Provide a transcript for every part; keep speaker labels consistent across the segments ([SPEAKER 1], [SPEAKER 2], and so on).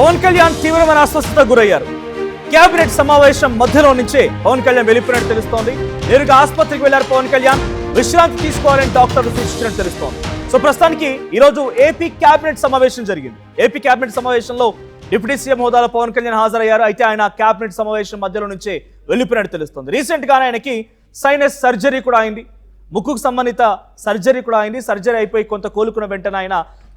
[SPEAKER 1] పవన్ కళ్యాణ్ తీవ్రమైన అస్వస్థతకు గురయ్యారు. కేబినెట్ సమావేశం మధ్యలో నుంచే పవన్ కళ్యాణ్ వెళ్ళిపోయినట్టు తెలుస్తోంది. నేరుగా ఆసుపత్రికి వెళ్లారు పవన్ కళ్యాణ్. విశ్రాంతి తీసుకోవాలని డాక్టర్లు సూచించినట్టు తెలుస్తోంది. సో ప్రస్తుతానికి ఈరోజు ఏపీ కేబినెట్ సమావేశం జరిగింది. ఏపీ కేబినెట్ సమావేశంలో డిప్యూటీ సీఎం హోదాలో పవన్ కళ్యాణ్ హాజరయ్యారు. అయితే ఆయన కేబినెట్ సమావేశం మధ్యలో నుంచే వెళ్ళిపోయినట్టు తెలుస్తోంది. రీసెంట్ గానే ఆయనకి సైనస్ సర్జరీ కూడా అయింది. ముక్కుకు సంబంధిత సర్జరీ కూడా అయింది. సర్జరీ అయిపోయి కొంత కోలుకున్న వెంటనే ఆయన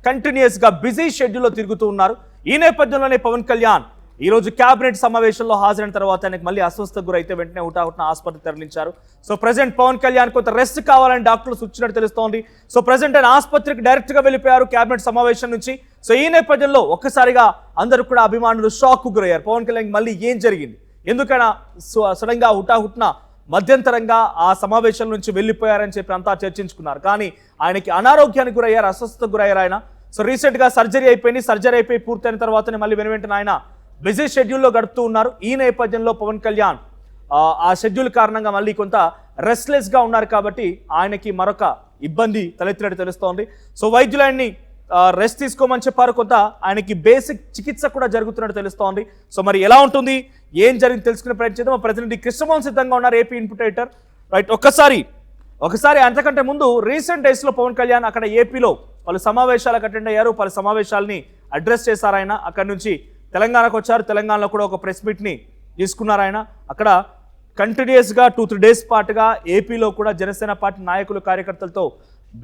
[SPEAKER 1] కంటిన్యూస్ గా బిజీ షెడ్యూల్లో తిరుగుతూ ఉన్నారు. ఈ నేపథ్యంలోనే పవన్ కళ్యాణ్ ఈ రోజు కేబినెట్ సమావేశంలో హాజరైన తర్వాత ఆయనకు మళ్ళీ అస్వస్థతకు గురైతే వెంటనే హుటాహుటిన ఆసుపత్రికి తరలించారు. సో ప్రెసెంట్ పవన్ కళ్యాణ్ కొంత రెస్ట్ కావాలని డాక్టర్లు సూచించినట్టు తెలుస్తోంది. సో ప్రెసెంట్ ఆయన ఆసుపత్రికి డైరెక్ట్ గా వెళ్ళిపోయారు కేబినెట్ సమావేశం నుంచి. సో ఈ నేపథ్యంలో ఒక్కసారిగా అందరూ కూడా అభిమానులు షాక్ కు గురయ్యారు. పవన్ కళ్యాణ్ మళ్ళీ ఏం జరిగింది, ఎందుకైనా సడన్ గా హుటాహుటిన మధ్యంతరంగా ఆ సమావేశం నుంచి వెళ్ళిపోయారని చెప్పి అంతా చర్చించుకున్నారు. కానీ ఆయనకి అనారోగ్యానికి గురయ్యారు, అస్వస్థతకు గురయ్యారు ఆయన. సో రీసెంట్ గా సర్జరీ అయిపోయింది. సర్జరీ అయిపోయి పూర్తయిన తర్వాతనే మళ్ళీ వెంటనే ఆయన బిజీ షెడ్యూల్లో గడుపుతూ ఉన్నారు. ఈ నేపథ్యంలో పవన్ కళ్యాణ్ ఆ షెడ్యూల్ కారణంగా మళ్ళీ కొంత రెస్ట్లెస్ గా ఉన్నారు. కాబట్టి ఆయనకి మరొక ఇబ్బంది తలెత్తినట్టు తెలుస్తోంది. సో వైద్యులు ఆయన్ని రెస్ట్ తీసుకోమని చెప్పారు. కొంత ఆయనకి బేసిక్ చికిత్స కూడా జరుగుతున్నట్టు తెలుస్తోంది. సో మరి ఎలా ఉంటుంది, ఏం జరిగింది తెలుసుకునే ప్రయత్నం చేద్దాం. మా ప్రతినిధి కృష్ణమోహన్ సిద్ధంగా ఉన్నారు, ఏపీ ఇన్పుట్ ఎడిటర్. రైట్, ఒకసారి అంతకంటే ముందు రీసెంట్ డేస్ లో పవన్ కళ్యాణ్ అక్కడ ఏపీలో పలు సమావేశాలకు అటెండ్ అయ్యారు. పలు సమావేశాలని అడ్రస్ చేశారు ఆయన. అక్కడ నుంచి తెలంగాణకు వచ్చారు. తెలంగాణలో కూడా ఒక ప్రెస్ మీట్ ని తీసుకున్నారు ఆయన. అక్కడ కంటిన్యూస్ గా 2-3 డేస్ పాటుగా ఏపీలో కూడా జనసేన పార్టీ నాయకులు కార్యకర్తలతో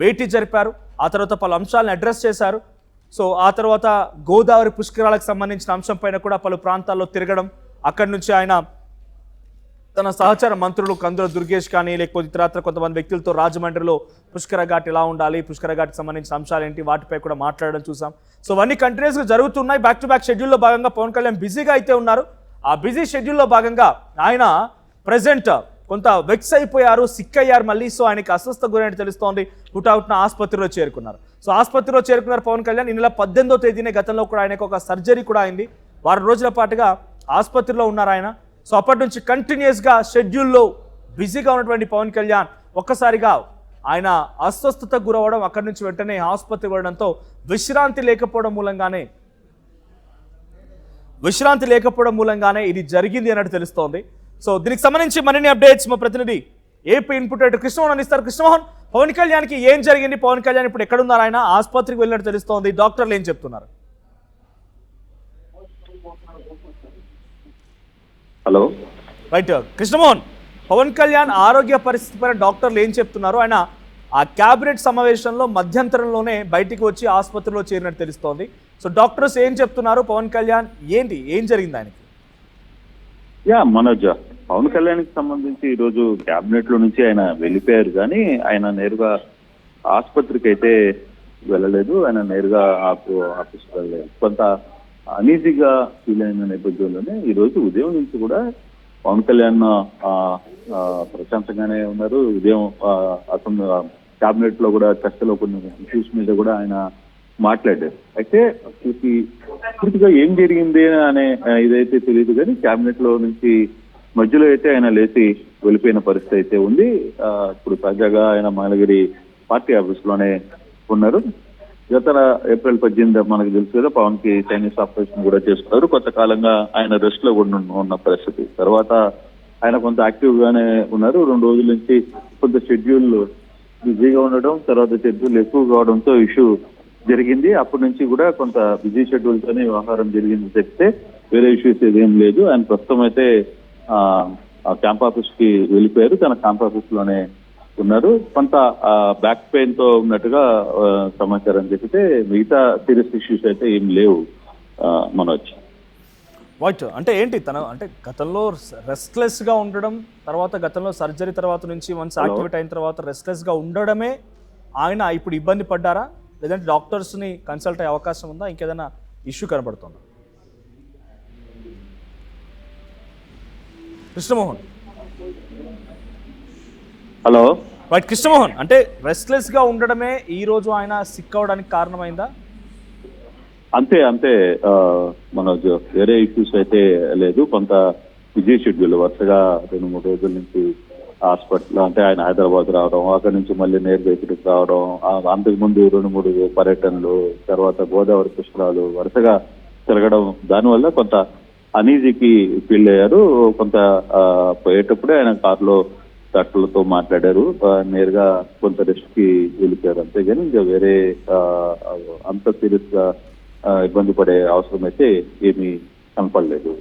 [SPEAKER 1] భేటీ జరిపారు. ఆ తర్వాత పలు అంశాలను అడ్రస్ చేశారు. సో ఆ తర్వాత గోదావరి పుష్కరాలకు సంబంధించిన అంశం పైన కూడా పలు ప్రాంతాల్లో తిరగడం, అక్కడి నుంచి ఆయన తన సహచర మంత్రులు కందుల దుర్గేష్ కానీ లేకపోతే ఇతరత్ర కొంతమంది వ్యక్తులతో రాజమండ్రిలో పుష్కర ఘాట్ ఎలా ఉండాలి, పుష్కర ఘాట్కి సంబంధించిన అంశాలు ఏంటి, వాటిపై కూడా మాట్లాడడం చూసాం. సో అవన్నీ కంటిన్యూస్గా జరుగుతున్నాయి. బ్యాక్ టు బ్యాక్ షెడ్యూల్లో భాగంగా పవన్ కళ్యాణ్ బిజీగా అయితే ఉన్నారు. ఆ బిజీ షెడ్యూల్లో భాగంగా ఆయన ప్రెసెంట్ కొంత వెక్స్ అయిపోయారు, సిక్ అయ్యారు మళ్ళీ. సో ఆయనకి అస్వస్థ గురైనట్టు తెలుస్తోంది. హుటాహుటిన ఆసుపత్రిలో చేరుకున్నారు. సో ఆసుపత్రిలో చేరుకున్నారు పవన్ కళ్యాణ్. ఈ నెల 18వ తేదీనే గతంలో కూడా ఆయనకు ఒక సర్జరీ కూడా అయింది. వారం రోజుల పాటుగా ఆసుపత్రిలో ఉన్నారు ఆయన. సో అప్పటి నుంచి కంటిన్యూస్గా షెడ్యూల్లో బిజీగా ఉన్నటువంటి పవన్ కళ్యాణ్ ఒక్కసారిగా ఆయన అస్వస్థతకు గురవడం, అక్కడి నుంచి వెంటనే ఆసుపత్రికి వెళ్ళడంతో విశ్రాంతి లేకపోవడం మూలంగానే ఇది జరిగింది అన్నట్టు తెలుస్తోంది. సో దీనికి సంబంధించి మరిన్ని అప్డేట్స్ మా ప్రతినిధి ఏపీ ఇన్పుట్ ఎడిటర్ కృష్ణమోహన్ అందిస్తారు. కృష్ణమోహన్, పవన్ కళ్యాణ్కి ఏం జరిగింది, పవన్ కళ్యాణ్ ఇప్పుడు ఎక్కడున్నారు, ఆయన ఆసుపత్రికి వెళ్ళినట్టు తెలుస్తోంది, డాక్టర్లు ఏం చెప్తున్నారు?
[SPEAKER 2] హలో,
[SPEAKER 1] రైట్ కృష్ణమోహన్, పవన్ కళ్యాణ్ ఆరోగ్య పరిస్థితి పైన డాక్టర్లు ఏం చెప్తున్నారు? ఆయన ఆ క్యాబినెట్ సమావేశంలో మధ్యంతరంలోనే బయటికి వచ్చి ఆసుపత్రిలో చేరినట్టు తెలుస్తోంది. సో డాక్టర్స్ ఏం చెప్తున్నారు, పవన్ కళ్యాణ్ ఏం జరిగింది ఆయనకి?
[SPEAKER 2] మనోజ్, పవన్ కళ్యాణ్కి సంబంధించి ఈరోజు క్యాబినెట్ లో నుంచి ఆయన వెళ్ళిపోయారు. కానీ ఆయన నేరుగా ఆసుపత్రికి అయితే వెళ్ళలేదు. ఆయన నేరుగా ఆఫీస్కి వెళ్ళలేదు. కొంత అనీజీగా ఫీల్ అయిన నేపథ్యంలోనే ఈ రోజు ఉదయం నుంచి కూడా పవన్ కళ్యాణ్ ప్రశాంతంగానే ఉన్నారు. ఉదయం అతను క్యాబినెట్ లో కూడా చర్చలో కొన్ని ఇష్యూస్ మీద కూడా ఆయన మాట్లాడారు. అయితే పూర్తిగా ఏం జరిగింది అనే ఇదైతే తెలియదు. కానీ క్యాబినెట్ లో నుంచి మధ్యలో అయితే ఆయన లేచి వెళ్ళిపోయిన పరిస్థితి అయితే ఉంది. ఇప్పుడు తాజాగా ఆయన మంగళగిరి పార్టీ ఆఫీస్ లోనే ఉన్నారు. గత ఏప్రిల్ 18 మనకు తెలుసు కదా, పవన్ కి సైనస్ ఆపరేషన్ కూడా చేసుకున్నారు. కొంతకాలంగా ఆయన రెస్ట్ లో కూడా ఉన్న పరిస్థితి. తర్వాత ఆయన కొంత యాక్టివ్ గానే ఉన్నారు. 2 రోజుల నుంచి కొంత షెడ్యూల్ బిజీగా ఉండడం, తర్వాత షెడ్యూల్ ఎక్కువ కావడంతో ఇష్యూ జరిగింది. అప్పటి నుంచి కూడా కొంత బిజీ షెడ్యూల్ తోనే వ్యవహారం జరిగింది చెప్తే వేరే ఇష్యూస్ ఏదేం లేదు. ఆయన ప్రస్తుతం అయితే క్యాంప్ ఆఫీస్ కి వెళ్ళిపోయారు. తన క్యాంప్ ఆఫీస్ లోనే ఉన్నారు. కొంత బ్యాక్ పెయిన్ తో ఉన్నట్టుగా సమాచారం చెప్తే మిగతా సీరియస్ ఇష్యూస్ అయితే ఏం లేవు. మనోజ్,
[SPEAKER 1] వాట్ అంటే ఏంటి అంటే గతంలో రెస్ట్లెస్ గా ఉండడం, తర్వాత గతంలో సర్జరీ తర్వాత నుంచి వన్స్ యాక్టివేట్ అయిన తర్వాత రెస్ట్లెస్ గా ఉండడమే ఆయన ఇప్పుడు ఇబ్బంది పడ్డారా, లేదంటే డాక్టర్స్ ని కన్సల్ట్ అయ్యే అవకాశం ఉందా, ఇంకేదైనా ఇష్యూ కనబడుతుందా? కృష్ణమోహన్,
[SPEAKER 2] హలో.
[SPEAKER 1] రైట్ కృష్ణమోహన్, అంటే రెస్ట్లెస్ గా ఉండడమే ఈ రోజు ఆయన సిక్ అవడానికి కారణమైందా?
[SPEAKER 2] అంతే మనోజ్, వేరే ఇష్యూస్ అయితే లేదు. కొంత బిజీ షెడ్యూల్ వరుసగా 2-3 రోజుల నుంచి హాస్పిటల్, అంటే ఆయన హైదరాబాద్ రావడం, అక్కడి నుంచి మళ్ళీ నేరుగా ఇక్కడికి రావడం, అంతకు ముందు 2-3 పర్యటనలు, తర్వాత గోదావరి పుష్కరాలు, వరుసగా తిరగడం, దానివల్ల కొంత అనీజీకి ఫీల్ అయ్యారు. కొంత పోయేటప్పుడే ఆయన కారులో డాక్టర్లతో మాట్లాడారు, నేరుగా కొంత రెస్ట్ కి వెళ్ళిపోయారు. అంతేగాని ఇంకా వేరే అంత సీరియస్ గా ఇబ్బంది పడే అవసరం అయితే ఏమీ కనపడలేదు.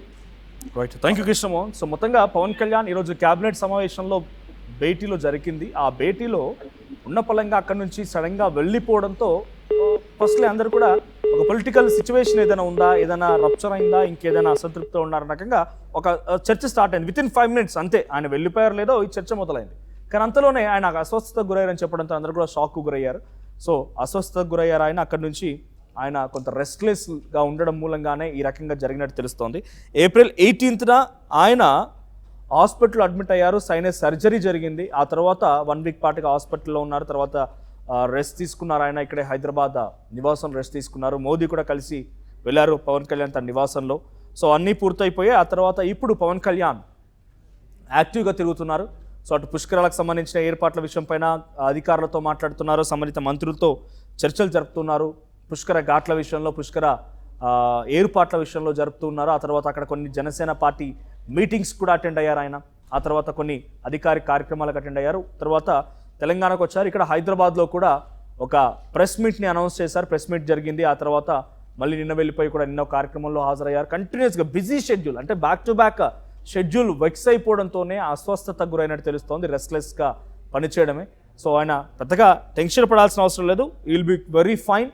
[SPEAKER 1] Right, thank you Krishnamohan. So మొత్తంగా పవన్ కళ్యాణ్ ఈరోజు క్యాబినెట్ సమావేశంలో భేటీలో జరిగింది. ఆ భేటీలో ఉన్న పలంగా అక్కడి నుంచి సడన్గా వెళ్ళిపోవడంతో ఫస్ట్లీ అందరూ కూడా ఒక పొలిటికల్ సిచ్యువేషన్ ఏదైనా ఉందా, ఏదైనా రప్చర్ అయిందా, ఇంకేదైనా అసంతృప్తితో ఉన్నారన్న రకంగా ఒక చర్చ స్టార్ట్ అయింది. విత్ ఇన్ 5 minutes అంతే, ఆయన వెళ్ళిపోయారు లేదో ఈ చర్చ మొదలైంది. కానీ అంతలోనే ఆయన అస్వస్థతకు గురయ్యారని చెప్పడంతో అందరూ కూడా షాక్కు గురయ్యారు. సో అస్వస్థతకు గురయ్యారు ఆయన. అక్కడి నుంచి ఆయన కొంత రెస్ట్లెస్గా ఉండడం మూలంగానే ఈ రకంగా జరిగినట్టు తెలుస్తోంది. April 18th ఆయన హాస్పిటల్లో అడ్మిట్ అయ్యారు, సైనస్ సర్జరీ జరిగింది. ఆ తర్వాత 1 week పాటుగా హాస్పిటల్లో ఉన్నారు. తర్వాత రెస్ట్ తీసుకున్నారు ఆయన, ఇక్కడే హైదరాబాద్ నివాసం రెస్ట్ తీసుకున్నారు. మోదీ కూడా కలిసి వెళ్ళారు పవన్ కళ్యాణ్ తన నివాసంలో. సో అన్నీ పూర్తయిపోయాయి. ఆ తర్వాత ఇప్పుడు పవన్ కళ్యాణ్ యాక్టివ్గా తిరుగుతున్నారు. సో అటు పుష్కరాలకు సంబంధించిన ఏర్పాట్ల విషయం పైన అధికారులతో మాట్లాడుతున్నారు, సంబంధిత మంత్రులతో చర్చలు జరుపుతున్నారు. పుష్కర ఘాట్ల విషయంలో, పుష్కర ఏర్పాట్ల విషయంలో జరుపుతున్నారు. ఆ తర్వాత అక్కడ కొన్ని జనసేన పార్టీ మీటింగ్స్ కూడా అటెండ్ అయ్యారు ఆయన. ఆ తర్వాత కొన్ని అధికారిక కార్యక్రమాలకు అటెండ్ అయ్యారు. తర్వాత తెలంగాణకు వచ్చారు. ఇక్కడ హైదరాబాద్లో కూడా ఒక ప్రెస్ మీట్ని అనౌన్స్ చేశారు. ప్రెస్ మీట్ జరిగింది. ఆ తర్వాత మళ్ళీ నిన్న వెళ్ళిపోయి కూడా నిన్న కార్యక్రమంలో హాజరయ్యారు. కంటిన్యూస్గా బిజీ షెడ్యూల్, అంటే back to back schedule vex అయిపోవడంతోనే అస్వస్థతకు గురైనట్టు తెలుస్తోంది. రెస్ట్లెస్గా పనిచేయడమే. సో ఆయన పెద్దగా టెన్షన్ పడాల్సిన అవసరం లేదు, will be very fine.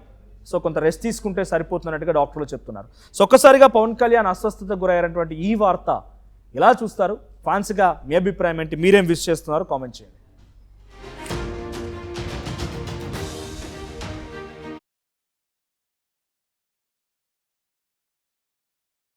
[SPEAKER 1] So కొంత రెస్ట్ తీసుకుంటే సరిపోతున్నట్టుగా డాక్టర్లు చెప్తున్నారు. సో ఒక్కసారిగా పవన్ కళ్యాణ్ అస్వస్థతకు గురయ్యారన్నటువంటి ఈ వార్త ఎలా చూస్తారు? ఫ్యాన్స్గా మీ అభిప్రాయం ఏంటి? మీరేం విష్ చేస్తున్నారు? కామెంట్ చేయండి.